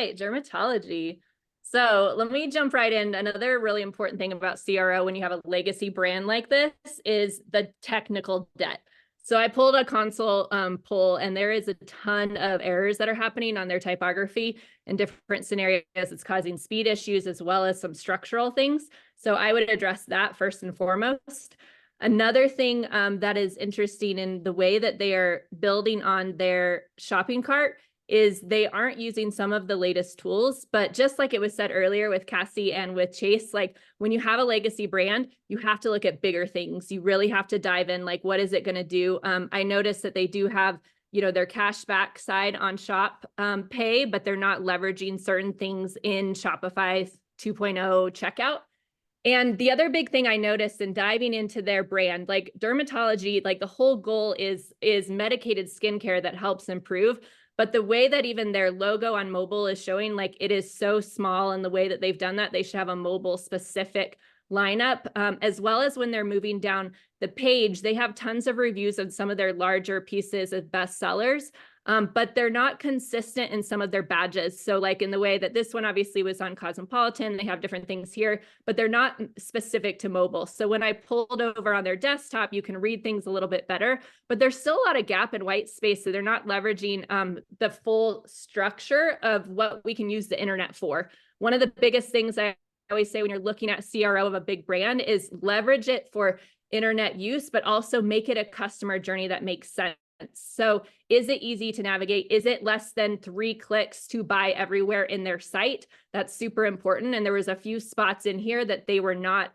right, dermatology. So let me jump right in. Another really important thing about CRO when you have a legacy brand like this is the technical debt. So I pulled a console poll, and there is a ton of errors that are happening on their typography in different scenarios. It's causing speed issues as well as some structural things. So I would address that first and foremost. Another thing that is interesting in the way that they are building on their shopping cart is they aren't using some of the latest tools, but just like it was said earlier with Cassie and with Chase, like when you have a legacy brand, you have to look at bigger things. You really have to dive in, like, what is it going to do? I noticed that they do have, their cashback side on Shop Pay, but they're not leveraging certain things in Shopify 2.0 checkout. And the other big thing I noticed in diving into their brand, like dermatology, like the whole goal is medicated skincare that helps improve. But the way that even their logo on mobile is showing, like, it is so small, and the way that they've done that, they should have a mobile specific lineup, as well as when they're moving down the page, they have tons of reviews of some of their larger pieces of bestsellers. But they're not consistent in some of their badges. So like in the way that this one obviously was on Cosmopolitan, they have different things here, but they're not specific to mobile. So when I pulled over on their desktop, you can read things a little bit better, but there's still a lot of gap and white space. So they're not leveraging the full structure of what we can use the internet for. One of the biggest things I always say when you're looking at CRO of a big brand is leverage it for internet use, but also make it a customer journey that makes sense. So is it easy to navigate? Is it less than 3 clicks to buy everywhere in their site? That's super important. And there was a few spots in here that they were not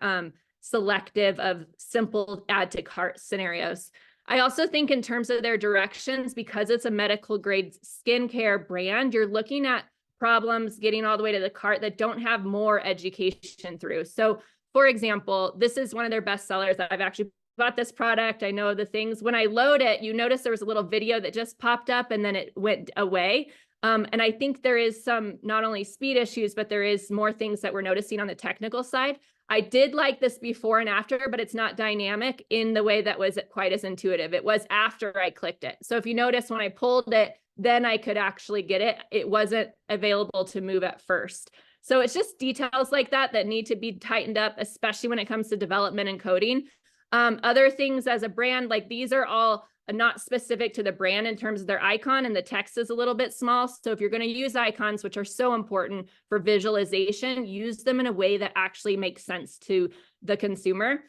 selective of simple add to cart scenarios. I also think in terms of their directions, because it's a medical grade skincare brand, you're looking at problems getting all the way to the cart that don't have more education through. So for example, this is one of their best sellers that I've actually bought this product. I know the things. When I load it, you notice there was a little video that just popped up and then it went away. And I think there is some not only speed issues, but there is more things that we're noticing on the technical side. I did like this before and after, but it's not dynamic in the way that was quite as intuitive. It was after I clicked it. So if you notice when I pulled it, then I could actually get it. It wasn't available to move at first. So it's just details like that that need to be tightened up, especially when it comes to development and coding. Other things as a brand, like these are all not specific to the brand in terms of their icon, and the text is a little bit small. So if you're going to use icons, which are so important for visualization, use them in a way that actually makes sense to the consumer.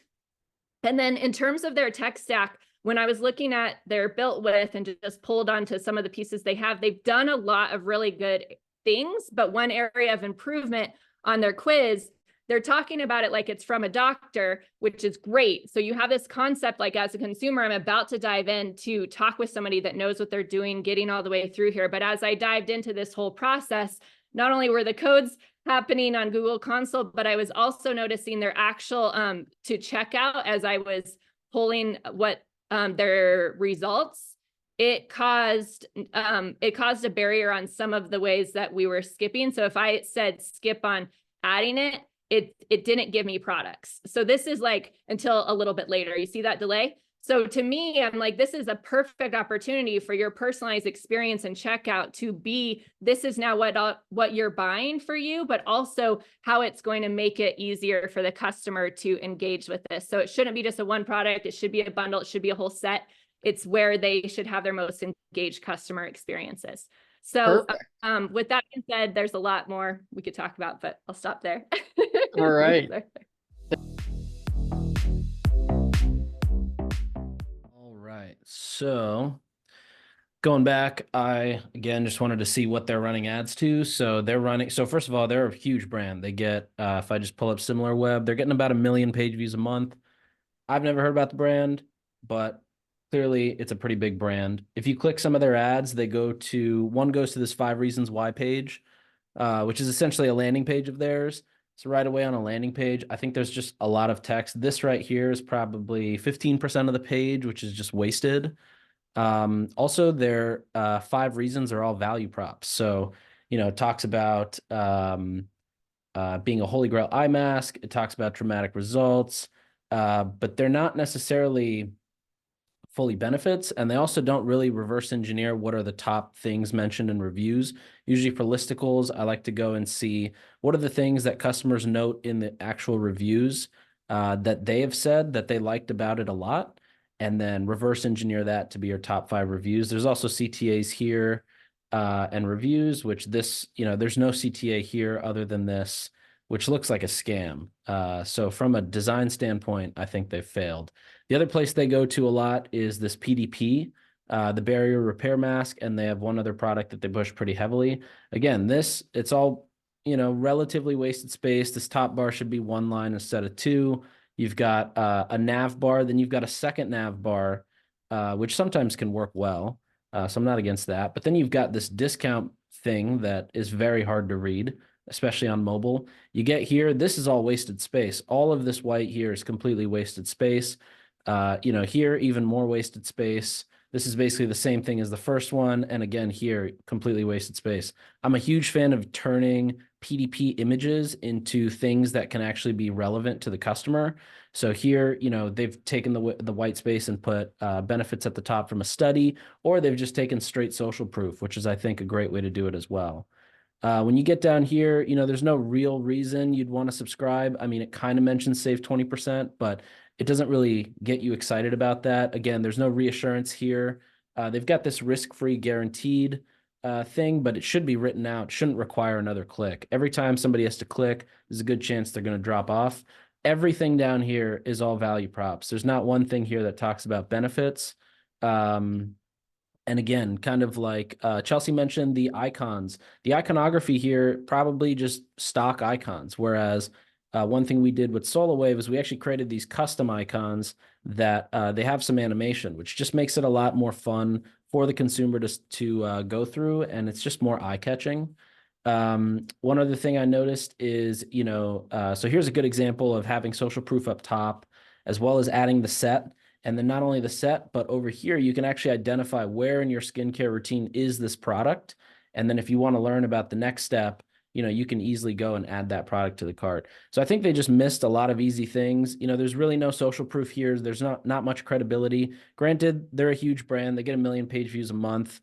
And then in terms of their tech stack, when I was looking at their built with and just pulled onto some of the pieces they have, they've done a lot of really good things, but one area of improvement on their quiz, they're talking about it like it's from a doctor, which is great. So you have this concept, like as a consumer, I'm about to dive in to talk with somebody that knows what they're doing, getting all the way through here. But as I dived into this whole process, not only were the codes happening on Google Console, but I was also noticing their actual to checkout as I was pulling what their results. It caused a barrier on some of the ways that we were skipping. So if I said skip on adding it, it didn't give me products. So this is like until a little bit later. You see that delay? So to me, I'm like, this is a perfect opportunity for your personalized experience and checkout to be, this is now what you're buying for you, but also how it's going to make it easier for the customer to engage with this. So it shouldn't be just a one product. It should be a bundle. It should be a whole set. It's where they should have their most engaged customer experiences. So with that being said, there's a lot more we could talk about, but I'll stop there. All right. All right. So going back, I, again, just wanted to see what they're running ads to. So they're running, so first of all, they're a huge brand. They get, if I just pull up SimilarWeb, they're getting about 1 million page views a month. I've never heard about the brand, but clearly it's a pretty big brand. If you click some of their ads, they go to, one goes to this 5 reasons why page, which is essentially a landing page of theirs. So right away on a landing page, I think there's just a lot of text. This right here is probably 15% of the page, which is just wasted. Also, their 5 reasons are all value props. So, it talks about being a holy grail eye mask. It talks about dramatic results, but they're not necessarily fully benefits, and they also don't really reverse engineer what are the top things mentioned in reviews. Usually for listicles, I like to go and see what are the things that customers note in the actual reviews that they have said that they liked about it a lot, and then reverse engineer that to be your top 5 reviews. There's also CTAs here and reviews, which this, there's no CTA here other than this, which looks like a scam. So from a design standpoint, I think they've failed. The other place they go to a lot is this PDP, the barrier repair mask, and they have one other product that they push pretty heavily. Again, it's all, relatively wasted space. This top bar should be 1 line instead of 2. You've got a nav bar, then you've got a second nav bar, which sometimes can work well. So I'm not against that. But then you've got this discount thing that is very hard to read, especially on mobile. You get here, this is all wasted space. All of this white here is completely wasted space. Here, even more wasted space. This is basically the same thing as the first one. And again, here, completely wasted space. I'm a huge fan of turning PDP images into things that can actually be relevant to the customer. So here, they've taken the white space and put benefits at the top from a study, or they've just taken straight social proof, which is, I think, a great way to do it as well. When you get down here, there's no real reason you'd want to subscribe. I mean, it kind of mentions save 20%, but it doesn't really get you excited about that. Again, there's no reassurance here. They've got this risk-free guaranteed thing, but it should be written out. It shouldn't require another click. Every time somebody has to click, there's a good chance they're going to drop off. Everything down here is all value props. There's not one thing here that talks about benefits. And again, kind of like Chelsea mentioned, the icons. The iconography here, probably just stock icons. Whereas one thing we did with SoloWave is we actually created these custom icons that they have some animation, which just makes it a lot more fun for the consumer to go through, and it's just more eye-catching. One other thing I noticed is, so here's a good example of having social proof up top, as well as adding the set. And then not only the set, but over here, you can actually identify where in your skincare routine is this product. And then if you want to learn about the next step, you can easily go and add that product to the cart. So I think they just missed a lot of easy things. There's really no social proof here. There's not much credibility. Granted, they're a huge brand. They get 1 million page views a month.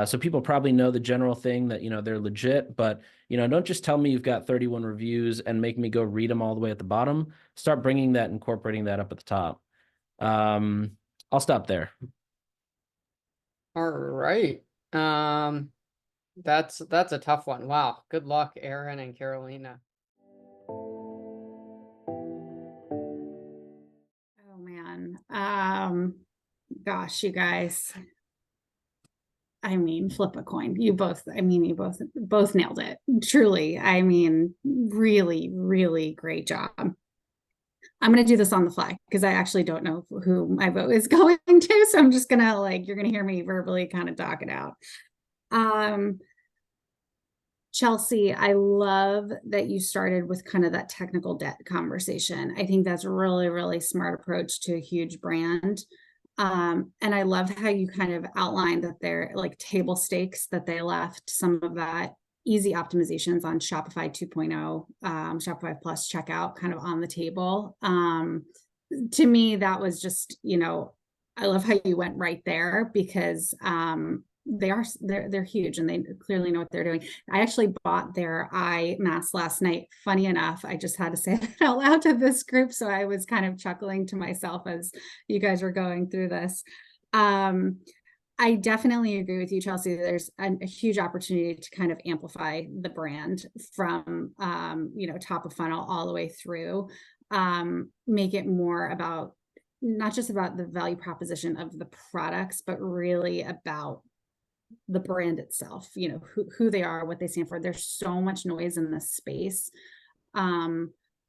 So people probably know the general thing that, they're legit, but, don't just tell me you've got 31 reviews and make me go read them all the way at the bottom. Start bringing that, incorporating that up at the top. I'll stop there. All right. That's a tough one. Wow. Good luck, Aaron and Carolina. Oh man. Gosh, you guys. I mean, flip a coin. You both nailed it. Truly. I mean, really, really great job. I'm going to do this on the fly because I actually don't know who my vote is going to. So I'm just going to you're going to hear me verbally kind of talk it out. Chelsea, I love that you started with kind of that technical debt conversation. I think that's a really, really smart approach to a huge brand. And I love how you kind of outlined that they're like table stakes, that they left some of that easy optimizations on Shopify 2.0, Shopify Plus checkout kind of on the table. To me, that was just, I love how you went right there because they're huge and they clearly know what they're doing. I actually bought their eye mask last night. Funny enough, I just had to say that out loud to this group. So I was kind of chuckling to myself as you guys were going through this. I definitely agree with you, Chelsea. There's a huge opportunity to kind of amplify the brand from, top of funnel all the way through, make it more about, not just about the value proposition of the products, but really about the brand itself, who they are, what they stand for. There's so much noise in this space.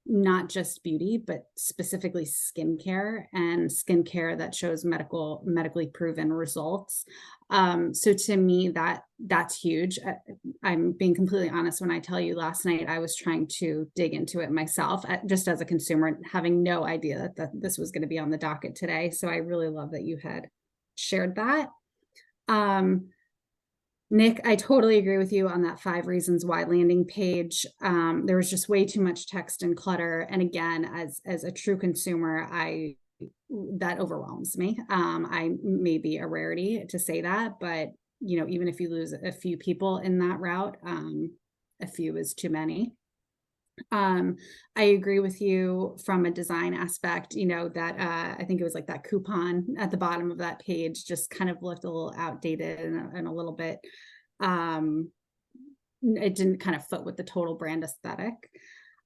Not just beauty, but specifically skincare and skincare that shows medically proven results. So to me, that's huge. I'm being completely honest when I tell you last night, I was trying to dig into it myself just as a consumer, having no idea that this was going to be on the docket today. So I really love that you had shared that. Nick, I totally agree with you on that 5 reasons why landing page. There was just way too much text and clutter. And again, as a true consumer, I that overwhelms me. I may be a rarity to say that, but you know, even if you lose a few people in that route, a few is too many. I agree with you from a design aspect, you know, that I think it was like that coupon at the bottom of that page just kind of looked a little outdated and a little bit, it didn't kind of fit with the total brand aesthetic.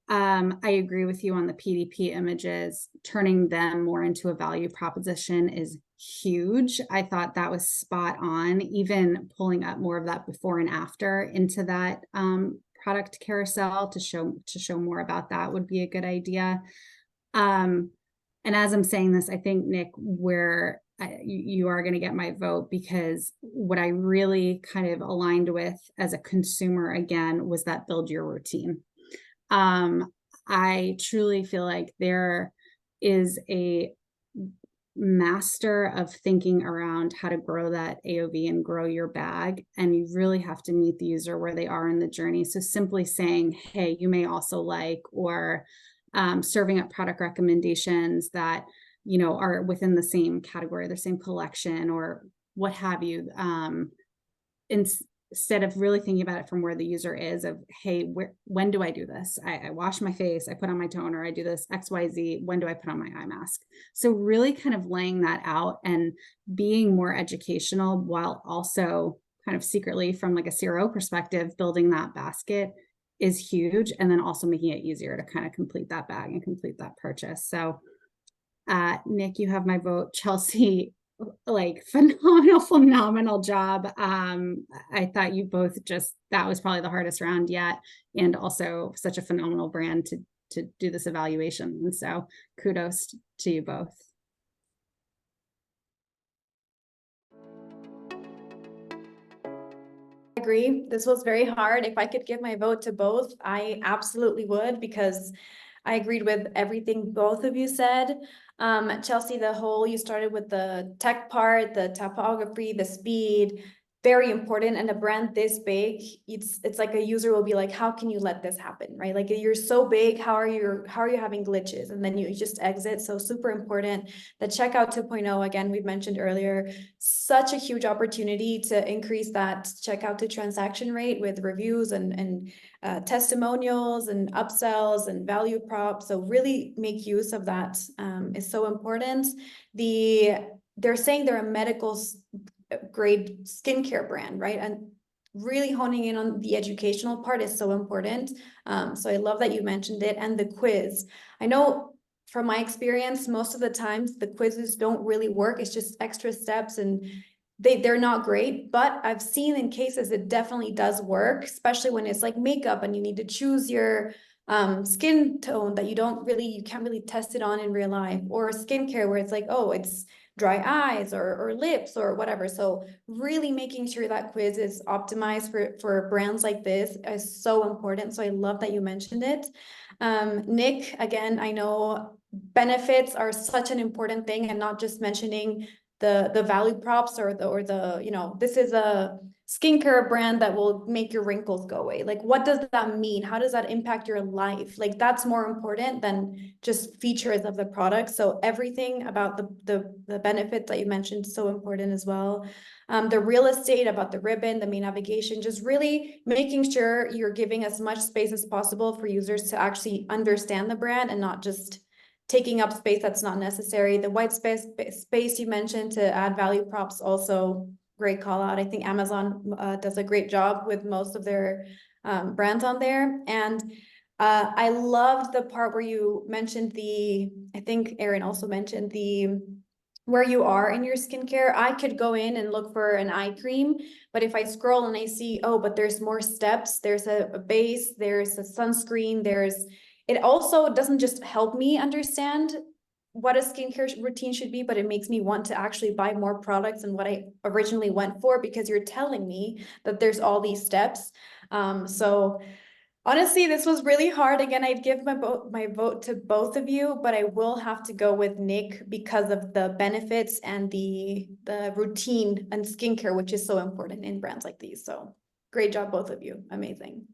I agree with you on the PDP images. Turning them more into a value proposition is huge. I thought that was spot on. Even pulling up more of that before and after into that product carousel to show more about that would be a good idea. And as I'm saying this, I think, Nik, where you are going to get my vote, because what I really kind of aligned with as a consumer again was that build your routine. I truly feel like there is a master of thinking around how to grow that AOV and grow your bag, and you really have to meet the user where they are in the journey. So simply saying, hey, you may also like, or serving up product recommendations that, you know, are within the same category, the same collection, or what have you, instead of really thinking about it from where the user is of, hey, when do I do this? I wash my face, I put on my toner, I do this XYZ, when do I put on my eye mask? So really kind of laying that out and being more educational while also kind of secretly from like a CRO perspective, building that basket is huge. And then also making it easier to kind of complete that bag and complete that purchase. So Nik, you have my vote. Chelsea, like phenomenal job. I thought you both that was probably the hardest round yet, and also such a phenomenal brand to do this evaluation. And so kudos to you both. I agree. This was very hard. If I could give my vote to both, I absolutely would, because I agreed with everything both of you said. Chelsea, you started with the tech part, the typography, the speed, very important. And a brand this big, it's like a user will be like, how can you let this happen, right? Like, you're so big, how are you having glitches? And then you just exit. So super important. The checkout 2.0, again, we've mentioned earlier, such a huge opportunity to increase that checkout to transaction rate with reviews and testimonials and upsells and value props. So really make use of that is so important. They're saying they're a medical grade skincare brand, right? And really honing in on the educational part is so important. So I love that you mentioned it. And the quiz, I know from my experience, most of the times the quizzes don't really work. It's just extra steps and they're not great, but I've seen in cases it definitely does work, especially when it's like makeup and you need to choose your skin tone that you can't really test it on in real life, or skincare where it's like, oh, it's dry eyes or lips or whatever. So really making sure that quiz is optimized for brands like this is so important. So I love that you mentioned it. Nik, again, I know benefits are such an important thing, and not just mentioning the value props or the you know, this is a skincare brand that will make your wrinkles go away. Like, what does that mean? How does that impact your life? Like, that's more important than just features of the product. So everything about the benefits that you mentioned is so important as well. The real estate, about the ribbon, the main navigation, just really making sure you're giving as much space as possible for users to actually understand the brand and not just taking up space that's not necessary. The white space you mentioned to add value props, also great call out. I think Amazon does a great job with most of their brands on there. And I loved the part where you mentioned I think Erin also mentioned where you are in your skincare. I could go in and look for an eye cream, but if I scroll and I see, oh, but there's more steps, there's a base, there's a sunscreen, it also doesn't just help me understand what a skincare routine should be, but it makes me want to actually buy more products than what I originally went for, because you're telling me that there's all these steps. So honestly, this was really hard. Again, I'd give my vote to both of you, but I will have to go with Nik because of the benefits and the routine and skincare, which is so important in brands like these. So great job, both of you. Amazing.